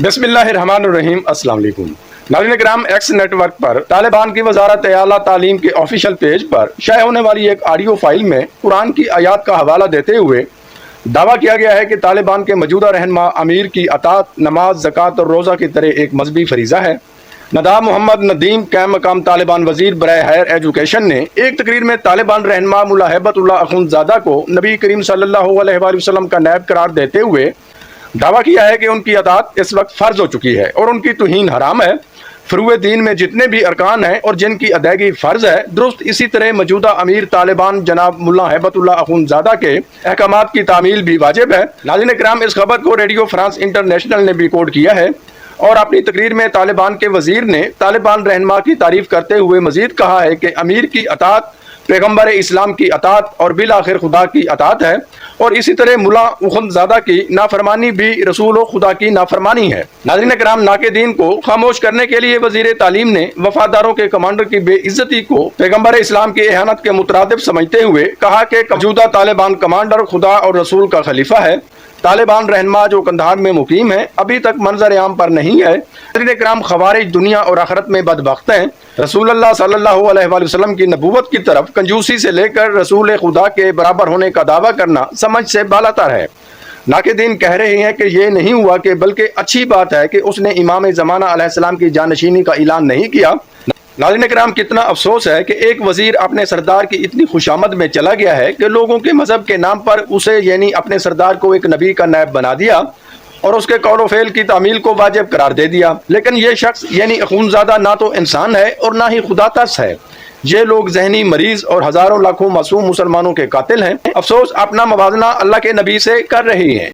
بسم اللہ الرحمن الرحیم۔ السلام علیکم ناظرین کرام، ایکس نیٹ ورک پر طالبان کی وزارت اعلیٰ تعلیم کے آفیشیل پیج پر شائع ہونے والی ایک آڈیو فائل میں قرآن کی آیات کا حوالہ دیتے ہوئے دعویٰ کیا گیا ہے کہ طالبان کے موجودہ رہنما امیر کی اطاعت نماز، زکوٰۃ اور روزہ کی طرح ایک مذہبی فریضہ ہے۔ نداب محمد ندیم قائم مقام طالبان وزیر برائے ہائر ایجوکیشن نے ایک تقریر میں طالبان رہنما ملا ہیبت اللہ اخندزادہ کو نبی کریم صلی اللہ علیہ وآلہ وسلم کا نائب قرار دیتے ہوئے دعویٰ کیا ہے کہ ان کی اطاعت اس وقت فرض ہو چکی ہے اور ان کی توہین حرام ہے۔ فروع دین میں جتنے بھی ارکان ہیں اور جن کی ادائیگی فرض ہے، درست اسی طرح موجودہ امیر طالبان جناب ملا ہیبت اللہ اخندزادہ کے احکامات کی تعمیل بھی واجب ہے۔ ناظرین کرام، اس خبر کو ریڈیو فرانس انٹرنیشنل نے بھی کوٹ کیا ہے اور اپنی تقریر میں طالبان کے وزیر نے طالبان رہنما کی تعریف کرتے ہوئے مزید کہا ہے کہ امیر کی اطاعت پیغمبر اسلام کی اطاعت اور بالآخر خدا کی اطاعت ہے، اور اسی طرح ملا اخندزادہ کی نافرمانی بھی رسول و خدا کی نافرمانی ہے۔ ناظرین کرام، ناقدین کو خاموش کرنے کے لیے وزیر تعلیم نے وفاداروں کے کمانڈر کی بے عزتی کو پیغمبر اسلام کی اہانت کے مترادف سمجھتے ہوئے کہا کہ موجودہ طالبان کمانڈر خدا اور رسول کا خلیفہ ہے۔ طالبان رہنما جو قندھار میں مقیم ہے ابھی تک منظر عام پر نہیں ہے۔ ناظرین کرام، خوارج دنیا اور آخرت میں بدبخت ہیں۔ رسول اللہ صلی اللہ علیہ وآلہ وسلم کی نبوت کی طرف کنجوسی سے لے کر رسول خدا کے برابر ہونے کا دعویٰ کرنا سمجھ سے بالاتر ہے۔ ناقدین کہہ رہے ہیں کہ یہ نہیں ہوا کہ بلکہ اچھی بات ہے کہ اس نے امام زمانہ علیہ السلام کی جانشینی کا اعلان نہیں کیا۔ ناظرین کرام، کتنا افسوس ہے کہ ایک وزیر اپنے سردار کی اتنی خوشامد میں چلا گیا ہے کہ لوگوں کے مذہب کے نام پر اسے یعنی اپنے سردار کو ایک نبی کا نائب بنا دیا اور اس کے قول و فعل کی تعمیل کو واجب قرار دے دیا۔ لیکن یہ شخص یعنی اخندزادہ نہ تو انسان ہے اور نہ ہی خدا ترس ہے۔ یہ لوگ ذہنی مریض اور ہزاروں لاکھوں معصوم مسلمانوں کے قاتل ہیں۔ افسوس، اپنا موازنہ اللہ کے نبی سے کر رہی ہیں۔